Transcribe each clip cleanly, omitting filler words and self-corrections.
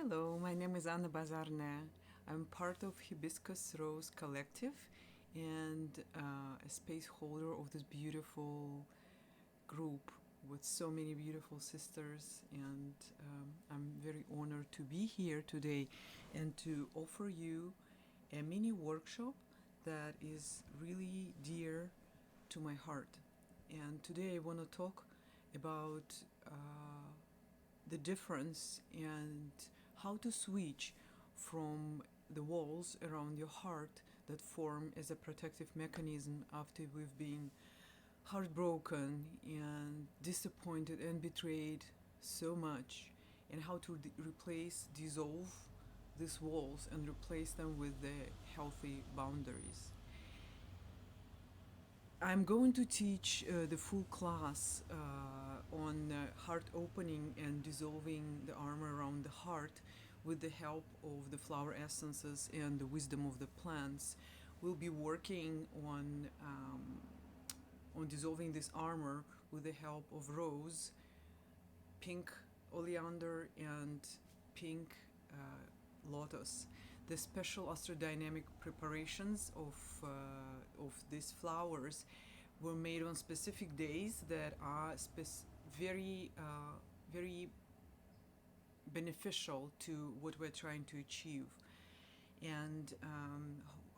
Hello, my name is Anna Bazarne. I'm part of Hibiscus Rose Collective and a space holder of this beautiful group with so many beautiful sisters. And I'm very honored to be here today and to offer you a mini workshop that is really dear to my heart. And today I want to talk about the difference and how to switch from the walls around your heart that form as a protective mechanism after we've been heartbroken and disappointed and betrayed so much, and how to replace, dissolve these walls and replace them with the healthy boundaries. I'm going to teach the full class on heart opening and dissolving the armor around the heart with the help of the flower essences and the wisdom of the plants. We'll be working on dissolving this armor with the help of rose, pink oleander, and pink lotus. The special astrodynamic preparations of these flowers were made on specific days that are very beneficial to what we're trying to achieve. And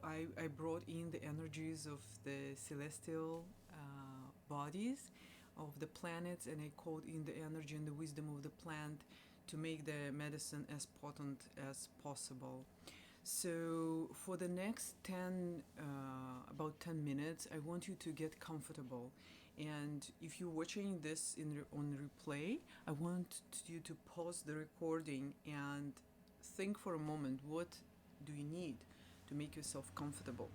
I brought in the energies of the celestial bodies of the planets, and I called in the energy and the wisdom of the plant to make the medicine as potent as possible. So for the next about 10 minutes, I want you to get comfortable. And if you're watching this on replay, I want you to pause the recording and think for a moment, what do you need to make yourself comfortable?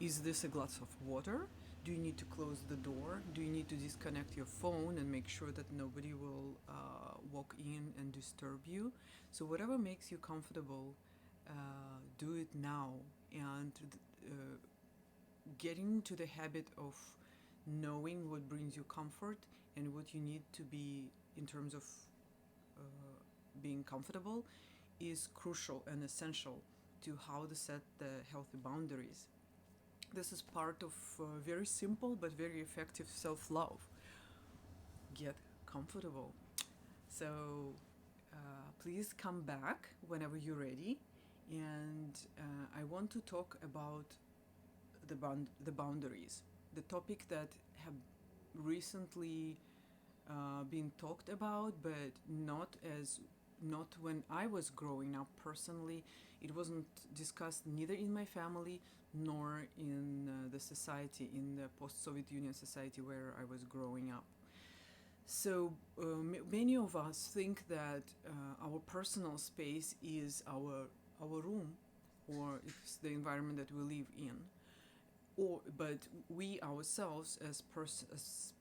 Is this a glass of water? Do you need to close the door? Do you need to disconnect your phone and make sure that nobody will walk in and disturb you? So whatever makes you comfortable, do it now. And getting to the habit of knowing what brings you comfort and what you need to be in terms of uh, being comfortable is crucial and essential to how to set the healthy boundaries. This is part of very simple but very effective self love. Get comfortable. So please come back whenever you're ready. And I want to talk about the boundaries, the topic that have recently been talked about, but not when I was growing up personally. It wasn't discussed neither in my family nor in the society, in the post-Soviet Union society where I was growing up. So many of us think that our personal space is our room, or it's the environment that we live in. But we ourselves, as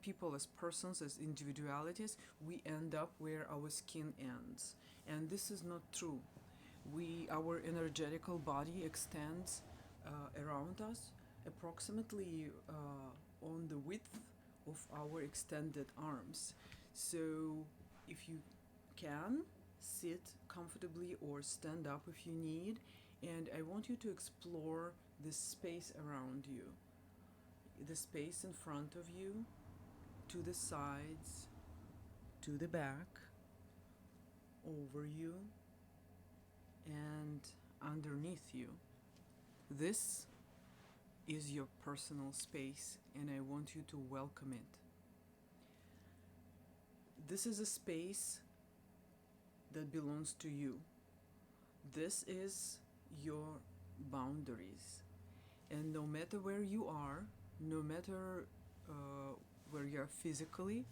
people, as persons, as individualities, we end up where our skin ends, and this is not true. Our energetical body extends around us approximately on the width of our extended arms. So if you can, sit comfortably or stand up if you need, and I want you to explore the space around you, the space in front of you, to the sides, to the back, over you, and underneath you. This is your personal space, and I want you to welcome it. This is a space that belongs to you. This is your boundaries. And no matter where you are, no matter where you are physically,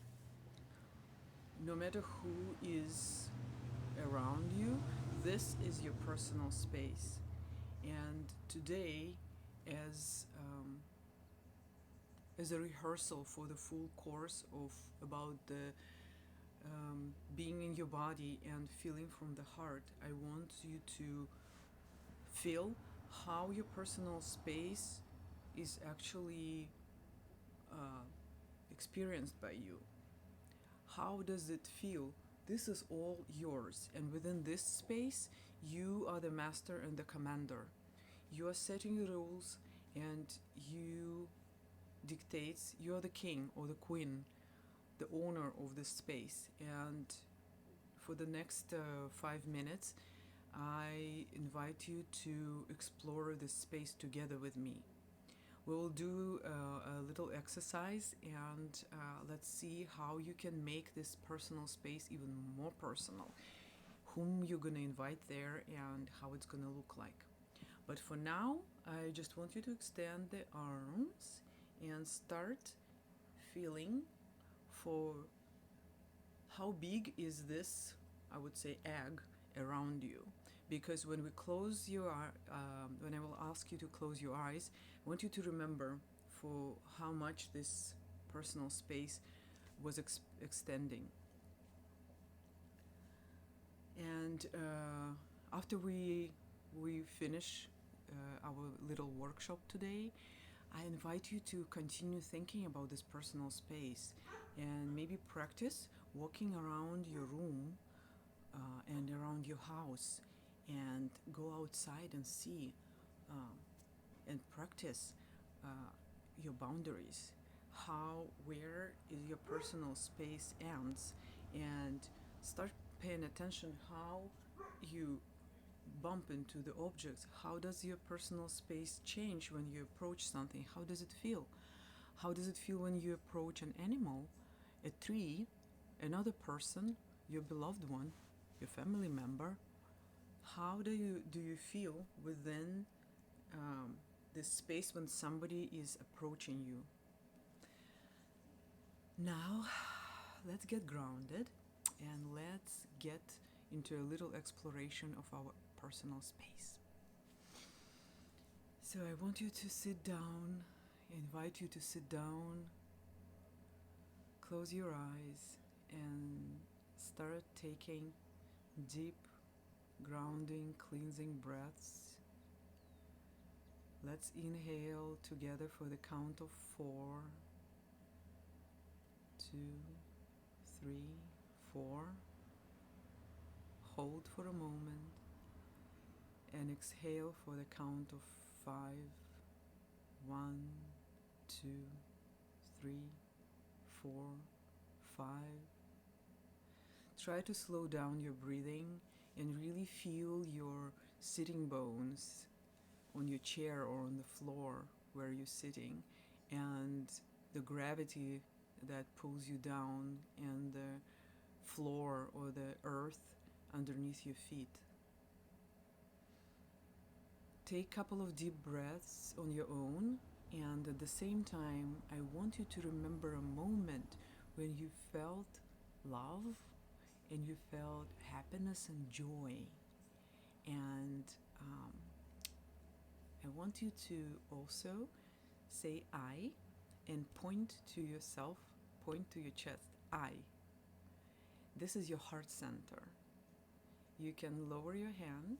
no matter who is around you, this is your personal space. And today, as a rehearsal for the full course of about the being in your body and feeling from the heart, I want you to feel how your personal space is actually experienced by you. How does it feel This is all yours, and within this space, you are the master and the commander. You are setting the rules, and you dictates. You are the king or the queen, the owner of this space. And for the next 5 minutes, I invite you to explore this space together with me. We will do a little exercise, and let's see how you can make this personal space even more personal. Whom you're going to invite there and how it's going to look like. But for now, I just want you to extend the arms and start feeling for how big is this, I would say, egg around you. Because when we close when I will ask you to close your eyes, I want you to remember for how much this personal space was extending. And after we finish our little workshop today, I invite you to continue thinking about this personal space and maybe practice walking around your room and around your house, and go outside and see and practice uh, your boundaries. Where is your personal space ends, and start paying attention how you bump into the objects. How does your personal space change when you approach something? How does it feel? How does it feel when you approach an animal, a tree, another person, your beloved one, your family member? How do you feel within this space when somebody is approaching you? Now, let's get grounded and let's get into a little exploration of our personal space. So I want you to sit down, invite you to sit down, close your eyes, and start taking deep, grounding, cleansing breaths. Let's inhale together for the count of 4, 2, 3, 4. Hold for a moment and exhale for the count of 5. 1, 2, 3, 4, 5. Try to slow down your breathing and really feel your sitting bones on your chair or on the floor where you're sitting, and the gravity that pulls you down, and the floor or the earth underneath your feet. Take a couple of deep breaths on your own, and at the same time, I want you to remember a moment when you felt love and you felt happiness and joy. And I want you to also say I and point to yourself, point to your chest. I. This is your heart center. You can lower your hand,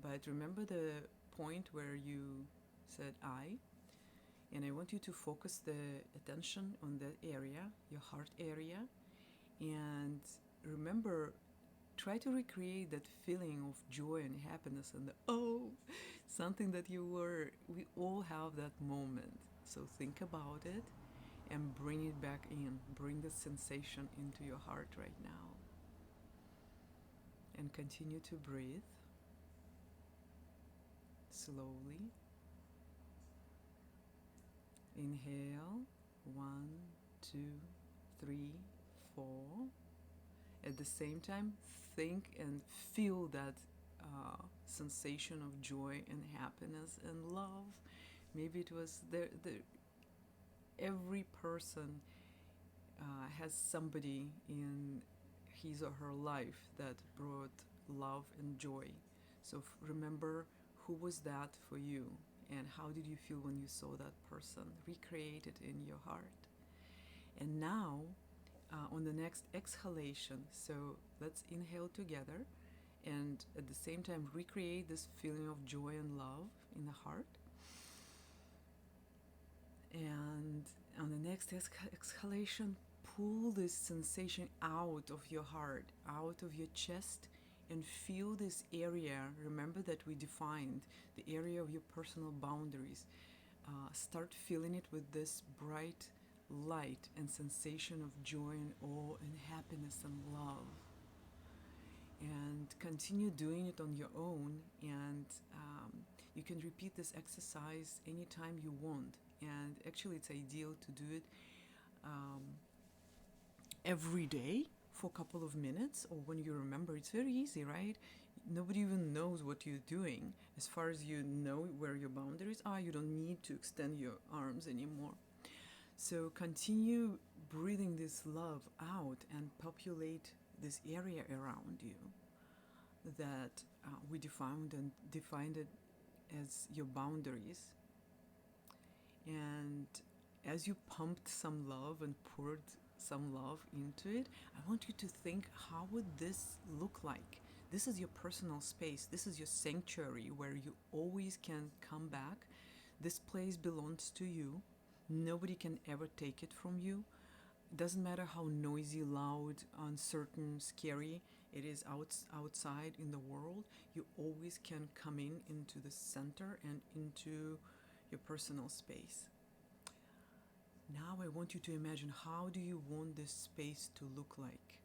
but remember the point where you said I, and I want you to focus the attention on that area, your heart area, and remember, try to recreate that feeling of joy and happiness and something that you were. We all have that moment. So think about it and bring it back in. Bring the sensation into your heart right now. And continue to breathe slowly. Inhale, 1, 2, 3, 4. At the same time, think and feel that sensation of joy and happiness and love. Maybe it was every person has somebody in his or her life that brought love and joy. So remember, who was that for you, and how did you feel when you saw that person? Recreate it in your heart. And now, on the next exhalation, so let's inhale together and at the same time recreate this feeling of joy and love in the heart. And on the next exhalation, pull this sensation out of your heart, out of your chest, and feel this area. Remember that we defined the area of your personal boundaries. Start feeling it with this bright light and sensation of joy and awe and happiness and love. And continue doing it on your own. And you can repeat this exercise anytime you want. And actually, it's ideal to do it um, every day for a couple of minutes, or when you remember. It's very easy, right? Nobody even knows what you're doing. As far as you know where your boundaries are, you don't need to extend your arms anymore. So continue breathing this love out and populate this area around you that we defined it as your boundaries. And as you pumped some love and poured some love into it, I want you to think, how would this look like? This is your personal space. This is your sanctuary where you always can come back. This place belongs to you. Nobody can ever take it from you. It doesn't matter how noisy, loud, uncertain, scary it is outside in the world. You always can come into the center and into your personal space. Now I want you to imagine, how do you want this space to look like?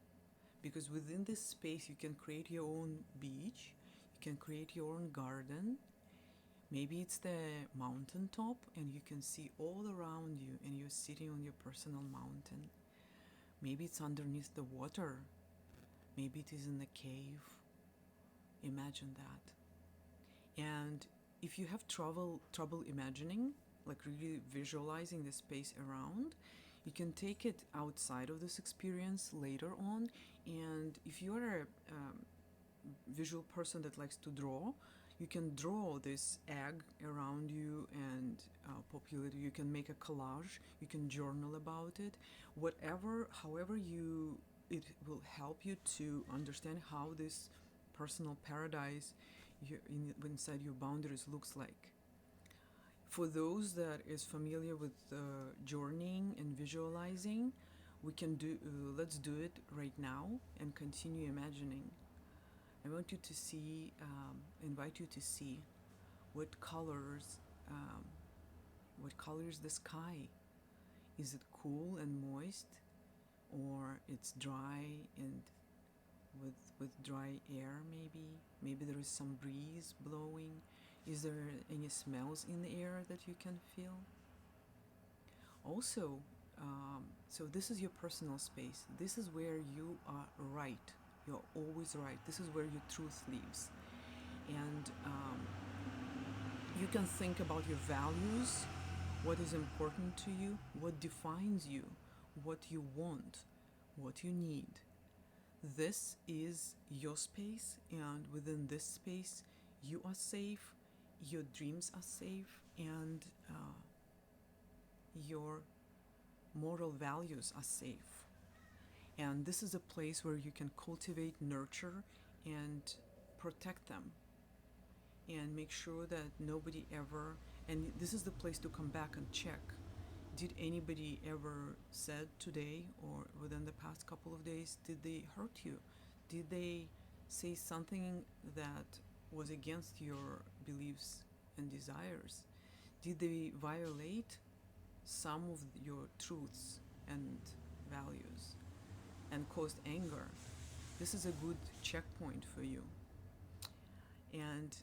Because within this space you can create your own beach, you can create your own garden. Maybe it's the mountaintop and you can see all around you and you're sitting on your personal mountain. Maybe it's underneath the water. Maybe it is in a cave. Imagine that. And if you have trouble imagining, like really visualizing the space around, you can take it outside of this experience later on. And if you're a visual person that likes to draw, you can draw this egg around you and populate it. You can make a collage, you can journal about it, however it will help you to understand how this personal paradise inside your boundaries looks like. For those that is familiar with journeying and visualizing, we can let's do it right now and continue imagining. I want you to see, invite you to see what colors, what color is the sky? Is it cool and moist, or it's dry and with dry air? Maybe there is some breeze blowing. Is there any smells in the air that you can feel? Also, so this is your personal space. This is where you are right. You're always right. This is where your truth lives. And you can think about your values, what is important to you, what defines you, what you want, what you need. This is your space, and within this space, you are safe, your dreams are safe, and your moral values are safe. And this is a place where you can cultivate, nurture, and protect them. And make sure that nobody ever, and this is the place to come back and check. Did anybody ever said today or within the past couple of days, did they hurt you? Did they say something that was against your beliefs and desires? Did they violate some of your truths and values and caused anger? This is a good checkpoint for you. And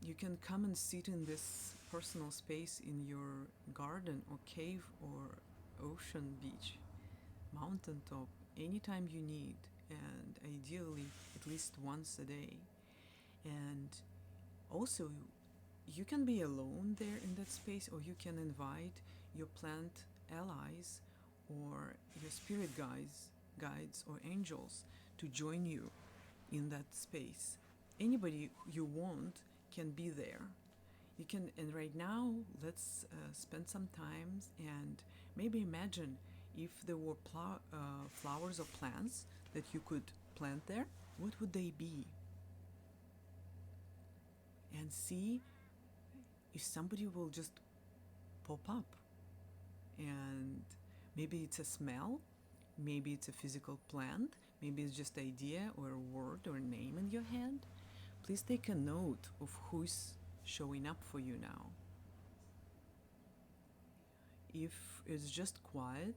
you can come and sit in this personal space in your garden or cave or ocean, beach, mountaintop, anytime you need, and ideally at least once a day. And also, you can be alone there in that space, or you can invite your plant allies or your spirit guides or angels to join you in that space. Anybody you want can be there. You can, and right now, let's spend some time and maybe imagine if there were flowers or plants that you could plant there, what would they be? And see if somebody will just pop up and Maybe it's a smell, maybe it's a physical plant, maybe it's just an idea or a word or a name in your head. Please take a note of who's showing up for you now. If it's just quiet,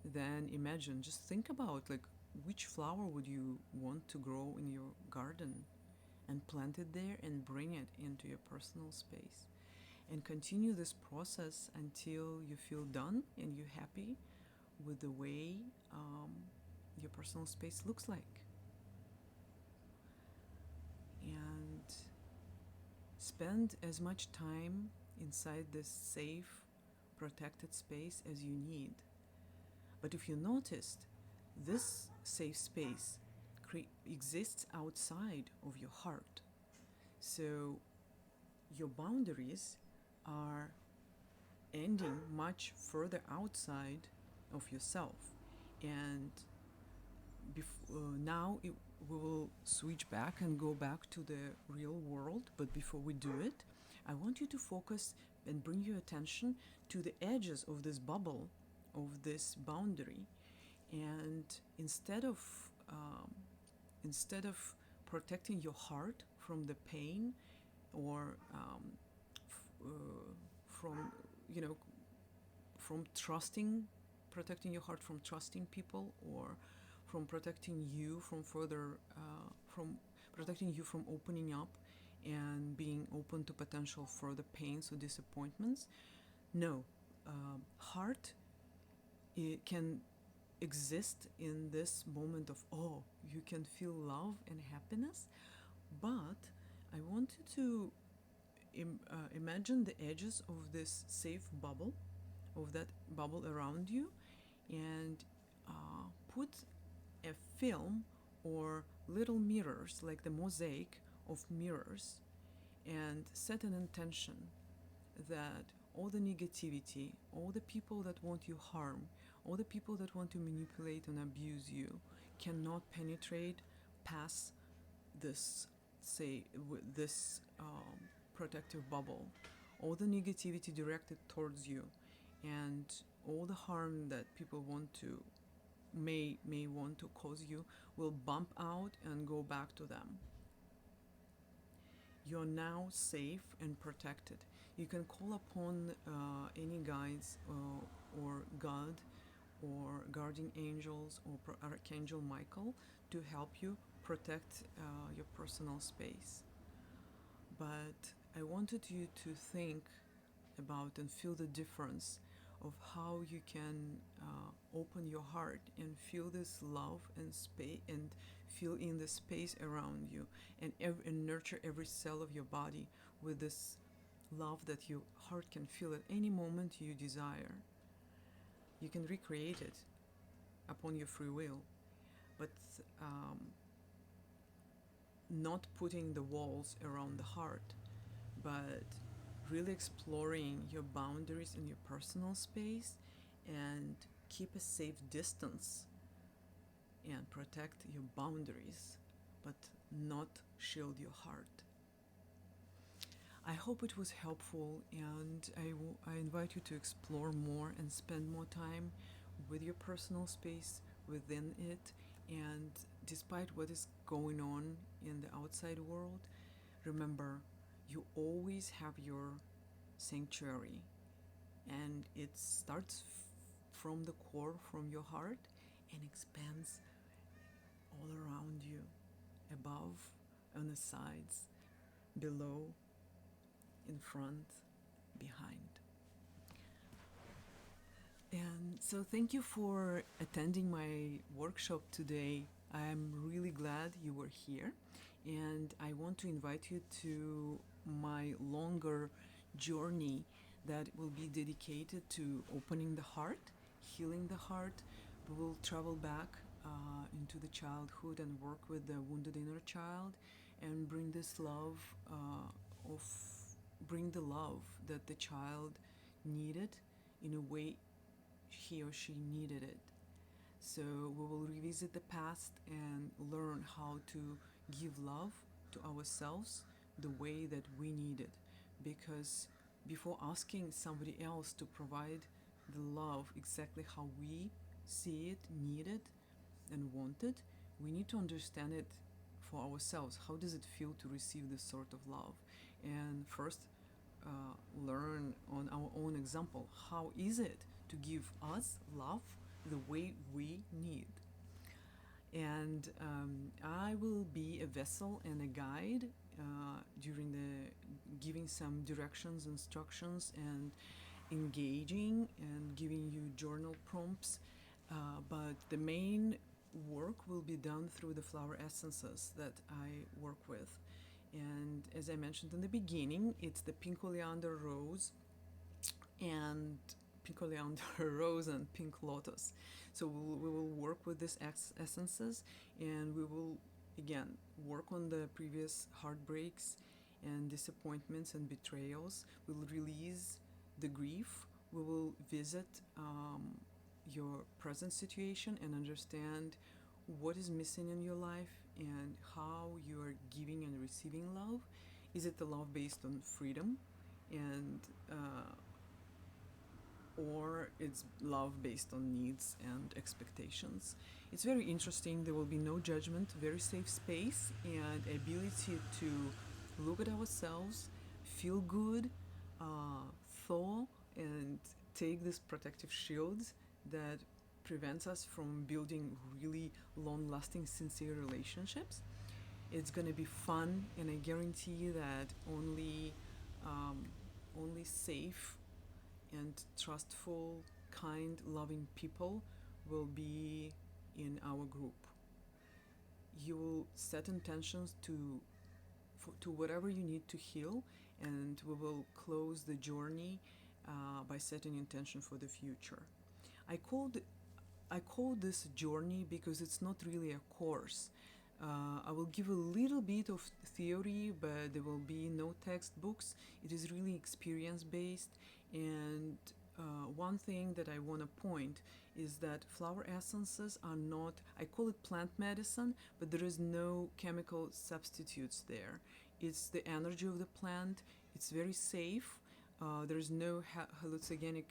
then imagine, just think about like which flower would you want to grow in your garden, and plant it there and bring it into your personal space. And continue this process until you feel done and you're happy with the way your personal space looks like. And spend as much time inside this safe, protected space as you need. But if you noticed, this safe space exists outside of your heart. So your boundaries are ending much further outside of yourself. And now we will switch back and go back to the real world. But before we do it, I want you to focus and bring your attention to the edges of this bubble, of this boundary. And instead of protecting your heart from the pain, or from from protecting your heart from trusting people, or from protecting you from opening up and being open to potential further pains or disappointments. No, heart, it can exist in this moment of you can feel love and happiness, but I want you to imagine the edges of this safe bubble, of that bubble around you, and put a film or little mirrors, like the mosaic of mirrors, and set an intention that all the negativity, all the people that want you harm, all the people that want to manipulate and abuse you cannot penetrate past this, protective bubble. All the negativity directed towards you, and all the harm that people may want to cause you, will bump out and go back to them. You're now safe and protected. You can call upon any guides or God or guardian angels or Archangel Michael to help you protect your personal space. But I wanted you to think about and feel the difference of how you can open your heart and feel this love and space, and feel in the space around you, and nurture every cell of your body with this love that your heart can feel at any moment you desire. You can recreate it upon your free will, but not putting the walls around the heart, but really exploring your boundaries in your personal space, and keep a safe distance and protect your boundaries, but not shield your heart. I hope it was helpful, and I invite you to explore more and spend more time with your personal space, within it, and despite what is going on in the outside world, remember, you always have your sanctuary, and it starts from the core, from your heart, and expands all around you, above, on the sides, below, in front, behind. And so thank you for attending my workshop today. I am really glad you were here, and I want to invite you to my longer journey that will be dedicated to opening the heart, healing the heart. We will travel back into the childhood and work with the wounded inner child, and bring this love bring the love that the child needed in a way he or she needed it. So we will revisit the past and learn how to give love to ourselves the way that we need it. Because before asking somebody else to provide the love exactly how we see it, need it, and want it, we need to understand it for ourselves. How does it feel to receive this sort of love? And first, learn on our own example. How is it to give us love the way we need? And I will be a vessel and a guide during the giving some directions, instructions, and engaging and giving you journal prompts. But the main work will be done through the flower essences that I work with. And as I mentioned in the beginning, it's the pink oleander rose and pink oleander rose and pink lotus. So we will work with these essences, and we will again work on the previous heartbreaks and disappointments and betrayals. We'll release the grief. We will visit your present situation and understand what is missing in your life and how you are giving and receiving love. Is it the love based on freedom and or it's love based on needs and expectations? It's very interesting. There will be no judgment, very safe space, and ability to look at ourselves, feel good, thaw, and take this protective shields that prevents us from building really long-lasting, sincere relationships. It's gonna be fun, and I guarantee that only safe and trustful, kind, loving people will be in our group. You will set intentions to whatever you need to heal, and we will close the journey by setting intention for the future. I called I call this journey because it's not really a course. I will give a little bit of theory, but there will be no textbooks. It is really experience based. And one thing that I want to point is that flower essences are not, I call it plant medicine, but there is no chemical substitutes there. It's the energy of the plant, it's very safe. There is no hallucinogenic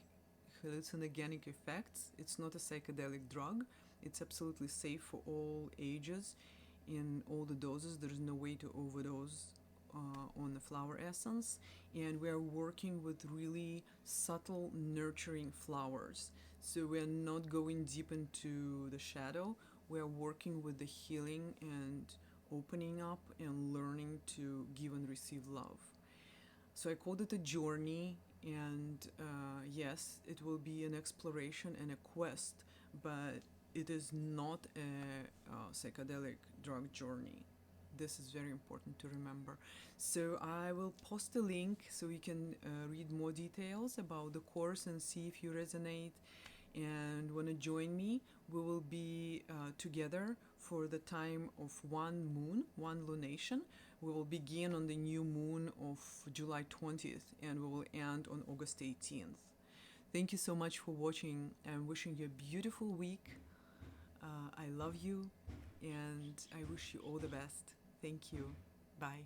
effects. It's not a psychedelic drug. It's absolutely safe for all ages in all the doses. There is no way to overdose on the flower essence. And we are working with really subtle, nurturing flowers. So we are not going deep into the shadow. We are working with the healing and opening up and learning to give and receive love. So I called it a journey, and yes, it will be an exploration and a quest, but it is not a psychedelic drug journey. This is very important to remember. So I will post a link so you can read more details about the course and see if you resonate and want to join me. We will be together for the time of one moon, one lunation. We will begin on the new moon of July 20th and we will end on August 18th. Thank you so much for watching. I'm wishing you a beautiful week. I love you and I wish you all the best. Thank you. Bye.